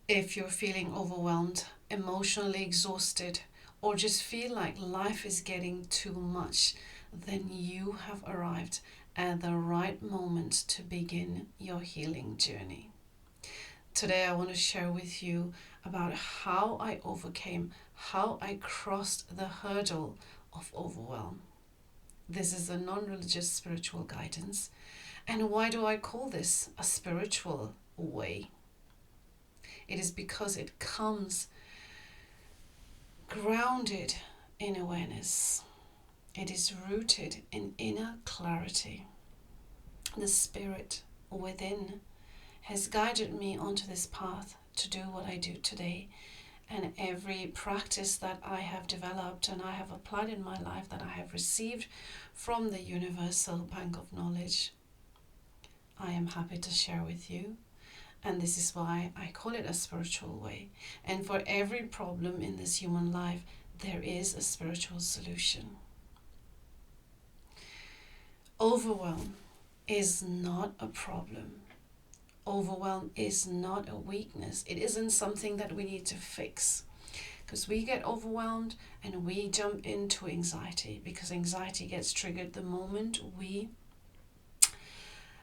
If you're feeling overwhelmed, emotionally exhausted, or just feel like life is getting too much, then you have arrived at the right moment to begin your healing journey. Today, I want to share with you about how I overcame, how I crossed the hurdle of overwhelm. This is a non religious spiritual guidance. And why do I call this a spiritual way? It is because it comes grounded in awareness. It is rooted in inner clarity. The spirit within has guided me onto this path to do what I do today. And every practice that I have developed and I have applied in my life, that I have received from the universal bank of knowledge, I am happy to share with you. And this is why I call it a spiritual way. And for every problem in this human life, there is a spiritual solution. Overwhelm is not a problem. Overwhelm is not a weakness. It isn't something that we need to fix. Because we get overwhelmed and we jump into anxiety, because anxiety gets triggered the moment we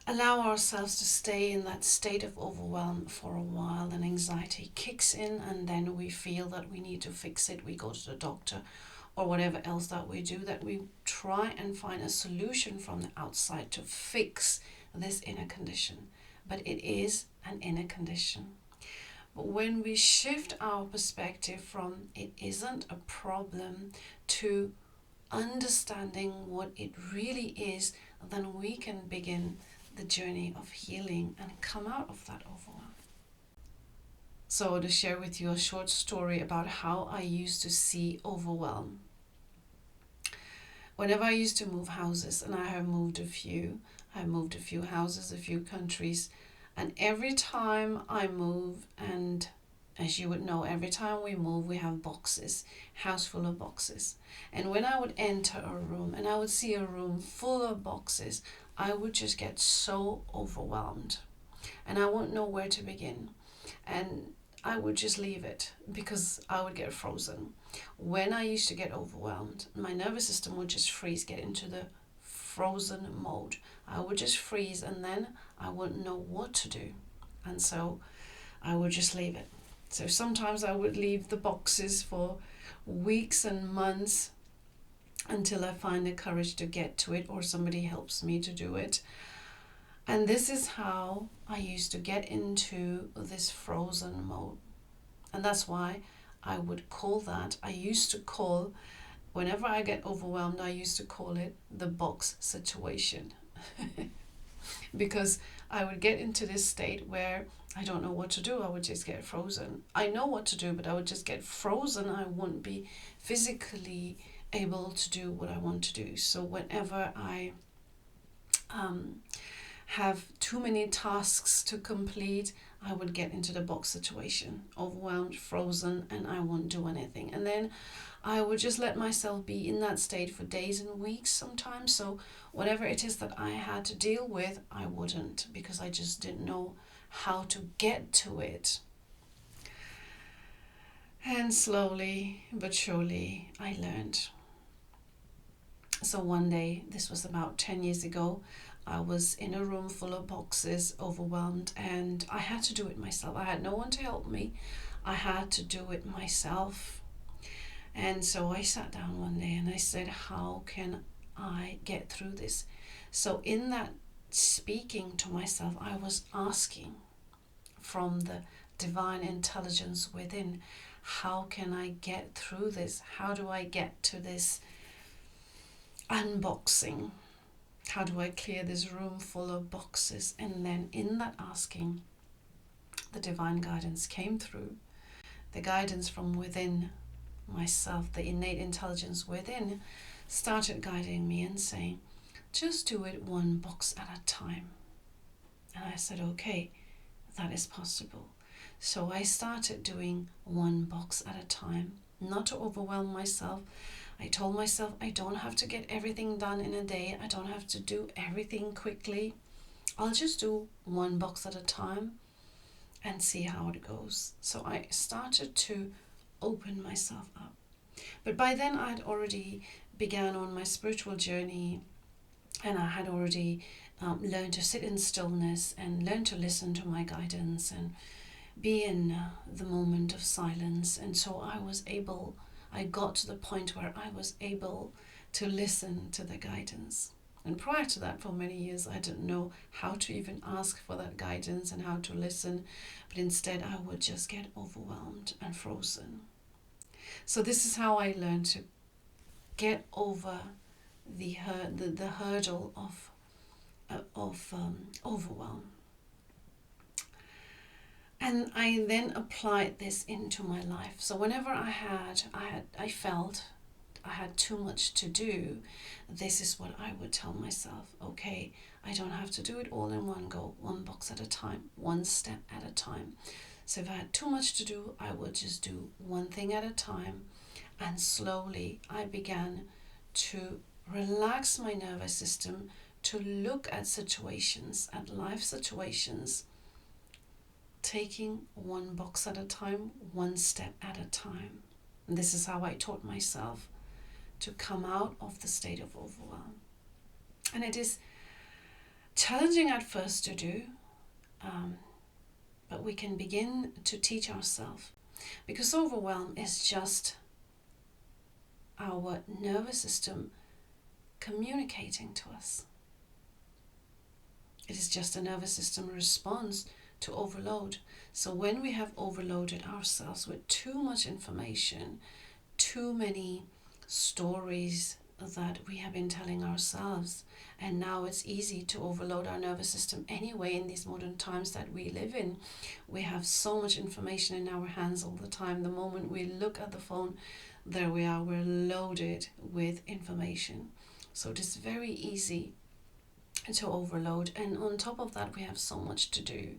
allow ourselves to stay in that state of overwhelm for a while. And anxiety kicks in, and then we feel that we need to fix it. We go to the doctor or whatever else that we do, that we try and find a solution from the outside to fix this inner condition. But it is an inner condition. But when we shift our perspective from it isn't a problem to understanding what it really is, then we can begin the journey of healing and come out of that overwhelm. So, to share with you a short story about how I used to see overwhelm. Whenever I used to move houses, and I moved a few houses, a few countries, and every time I move, and as you would know, every time we move, we have boxes, house full of boxes. And when I would enter a room and I would see a room full of boxes, I would just get so overwhelmed and I wouldn't know where to begin. And I would just leave it because I would get frozen. When I used to get overwhelmed, my nervous system would just freeze, get into the frozen mode. I would just freeze, and then I wouldn't know what to do. And so I would just leave it. So sometimes I would leave the boxes for weeks and months until I find the courage to get to it, or somebody helps me to do it. And this is how I used to get into this frozen mode. And that's why I would call that, whenever I get overwhelmed, I used to call it the box situation. Because I would get into this state where I don't know what to do. I would just get frozen. I know what to do, but I would just get frozen. I wouldn't be physically able to do what I want to do. So whenever I have too many tasks to complete, I would get into the box situation, overwhelmed, frozen, and I won't do anything. And then I would just let myself be in that state for days and weeks sometimes. So whatever it is that I had to deal with, I wouldn't, because I just didn't know how to get to it. And slowly but surely I learned. So one day, this was about 10 years ago, I was in a room full of boxes, overwhelmed, and I had to do it myself. I had no one to help me. I had to do it myself. And so I sat down one day and I said, how can I get through this? So in that speaking to myself, I was asking from the divine intelligence within, how can I get through this? How do I get to this unboxing? How do I clear this room full of boxes? And then in that asking, the divine guidance came through. The guidance from within myself, the innate intelligence within, started guiding me and saying, just do it one box at a time. And I said, okay, that is possible. So I started doing one box at a time, not to overwhelm myself. I told myself I don't have to get everything done in a day. I don't have to do everything quickly. I'll just do one box at a time. and see how it goes. So I started to open myself up. But by then I'd already began on my spiritual journey, and I had already learned to sit in stillness and learn to listen to my guidance and be in the moment of silence. And so I got to the point where I was able to listen to the guidance. And prior to that, for many years, I didn't know how to even ask for that guidance and how to listen, but instead I would just get overwhelmed and frozen. So this is how I learned to get over the hurdle of overwhelm. And I then applied this into my life. So whenever I felt I had too much to do, this is what I would tell myself. Okay, I don't have to do it all in one go, one box at a time, one step at a time. So if I had too much to do, I would just do one thing at a time. And slowly I began to relax my nervous system, to look at situations, at life situations, taking one box at a time, one step at a time. And this is how I taught myself to come out of the state of overwhelm. And it is challenging at first to do, but we can begin to teach ourselves, because overwhelm is just our nervous system communicating to us. It is just a nervous system response to overload. So when we have overloaded ourselves with too much information, too many stories that we have been telling ourselves, and now it's easy to overload our nervous system anyway in these modern times that we live in. We have so much information in our hands all the time. The moment we look at the phone, there we are, we're loaded with information. So it is very easy to overload, and on top of that we have so much to do,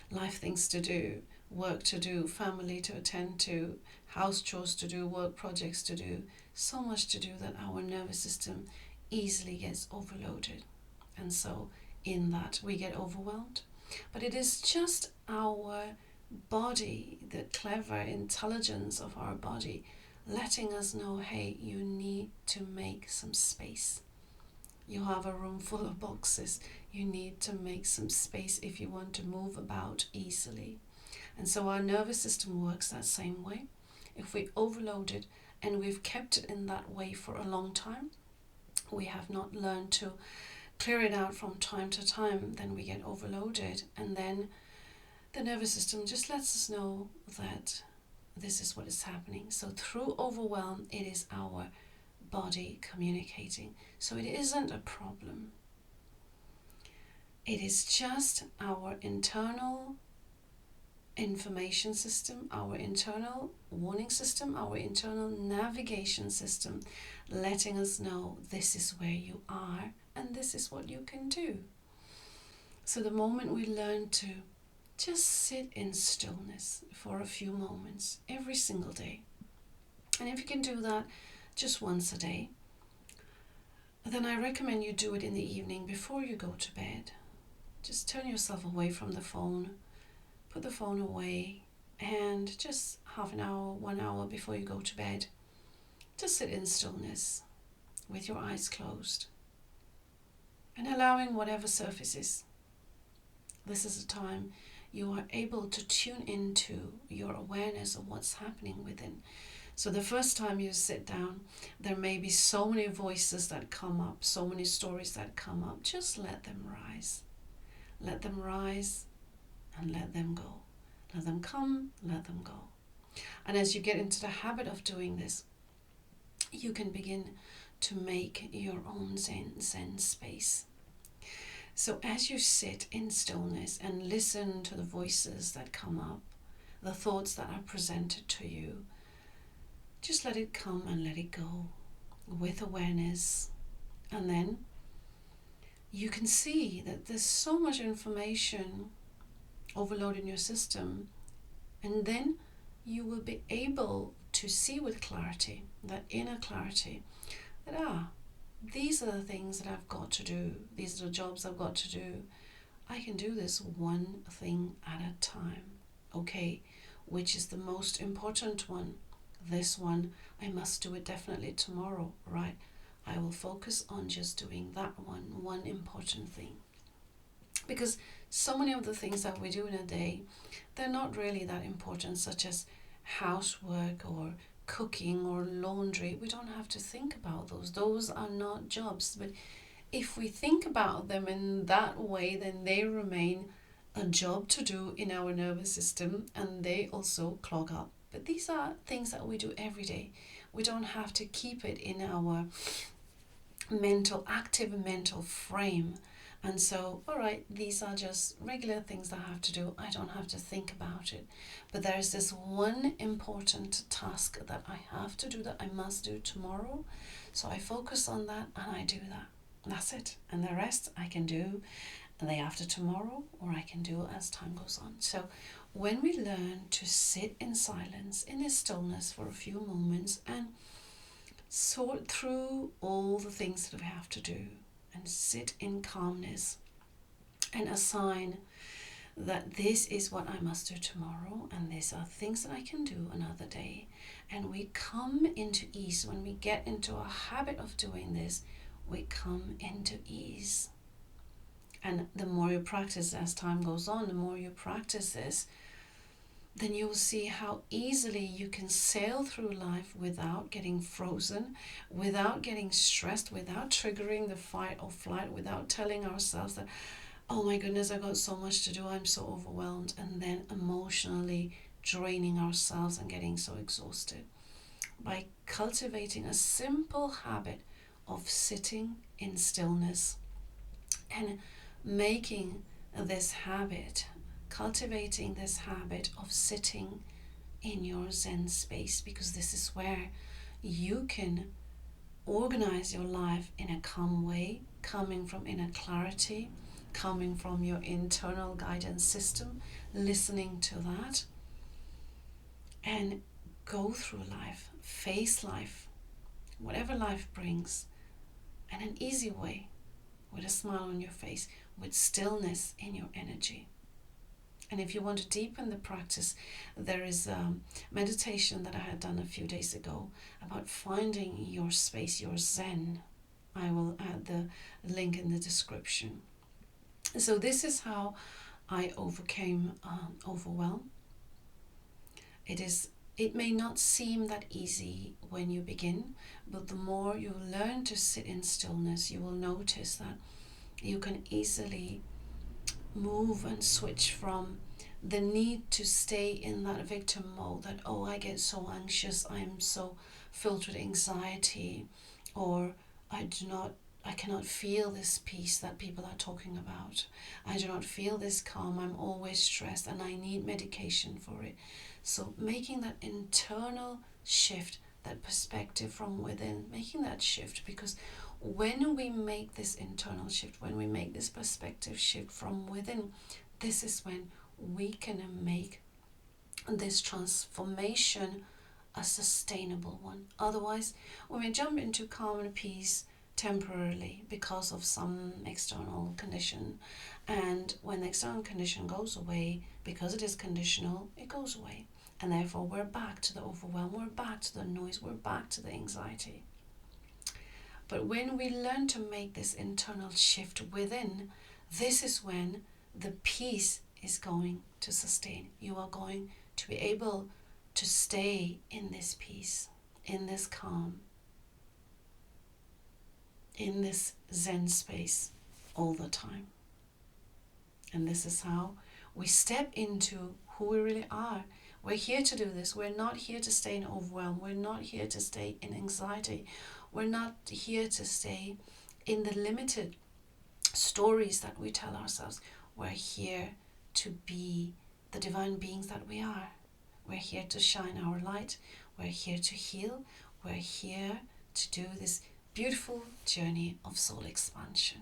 life things to do, work to do, family to attend to, house chores to do, work projects to do, so much to do that our nervous system easily gets overloaded. And so in that we get overwhelmed. But it is just our body, the clever intelligence of our body, letting us know, hey, you need to make some space. You have a room full of boxes. You need to make some space if you want to move about easily. And so our nervous system works that same way. If we overload it and we've kept it in that way for a long time, we have not learned to clear it out from time to time, then we get overloaded, and then the nervous system just lets us know that this is what is happening. So through overwhelm, it is our body communicating. So it isn't a problem. It is just our internal information system, our internal warning system, our internal navigation system, letting us know this is where you are and this is what you can do. So the moment we learn to just sit in stillness for a few moments every single day, and if you can do that just once a day, then I recommend you do it in the evening before you go to bed. Just turn yourself away from the phone, put the phone away, and just half an hour, 1 hour before you go to bed, just sit in stillness with your eyes closed and allowing whatever surfaces. This is a time you are able to tune into your awareness of what's happening within. So the first time you sit down, there may be so many voices that come up, so many stories that come up. Just let them rise. Let them rise and let them go. Let them come, let them go. And as you get into the habit of doing this, you can begin to make your own Zen space. So as you sit in stillness and listen to the voices that come up, the thoughts that are presented to you, just let it come and let it go with awareness. And then you can see that there's so much information overloading your system, and then you will be able to see with clarity, that inner clarity, that these are the things that I've got to do, these are the jobs I've got to do. I can do this one thing at a time. Okay, which is the most important one? This one, I must do it definitely tomorrow, right? I will focus on just doing that one important thing. Because so many of the things that we do in a day, they're not really that important, such as housework or cooking or laundry. We don't have to think about those. Those are not jobs. But if we think about them in that way, then they remain a job to do in our nervous system, and they also clog up. But these are things that we do every day. We don't have to keep it in our active mental frame. And so, all right, these are just regular things that I have to do. I don't have to think about it. But there is this one important task that I have to do, that I must do tomorrow. So I focus on that and I do that. That's it. And the rest I can do the day after tomorrow, or I can do as time goes on. So when we learn to sit in silence, in this stillness for a few moments, and sort through all the things that we have to do, and sit in calmness, and assign that this is what I must do tomorrow, and these are things that I can do another day, and we come into ease. When we get into a habit of doing this, we come into ease. And the more you practice as time goes on, the more you practice this, then you'll see how easily you can sail through life without getting frozen, without getting stressed, without triggering the fight or flight, without telling ourselves that, oh my goodness, I've got so much to do, I'm so overwhelmed, and then emotionally draining ourselves and getting so exhausted. By cultivating a simple habit of sitting in stillness and making this habit, cultivating this habit of sitting in your Zen space, because this is where you can organize your life in a calm way, coming from inner clarity, coming from your internal guidance system, listening to that, and go through life, face life, whatever life brings, in an easy way, with a smile on your face, with stillness in your energy. And if you want to deepen the practice, there is a meditation that I had done a few days ago about finding your space, your Zen. I will add the link in the description. So this is how I overcame overwhelm. It may not seem that easy when you begin, but the more you learn to sit in stillness, you will notice that you can easily move and switch from the need to stay in that victim mode, that, oh, I get so anxious, I'm so filled with anxiety, or I cannot feel this peace that people are talking about. I do not feel this calm. I'm always stressed and I need medication for it. So making that internal shift, that perspective from within, making that shift, because when we make this internal shift, when we make this perspective shift from within, this is when we can make this transformation a sustainable one. Otherwise, we may jump into calm and peace temporarily because of some external condition, and when the external condition goes away, because it is conditional, it goes away, and therefore we're back to the overwhelm, we're back to the noise, we're back to the anxiety. But when we learn to make this internal shift within, this is when the peace is going to sustain. You are going to be able to stay in this peace, in this calm, in this Zen space all the time. And this is how we step into who we really are. We're here to do this. We're not here to stay in overwhelm. We're not here to stay in anxiety. We're not here to stay in the limited stories that we tell ourselves. We're here to be the divine beings that we are. We're here to shine our light. We're here to heal. We're here to do this beautiful journey of soul expansion.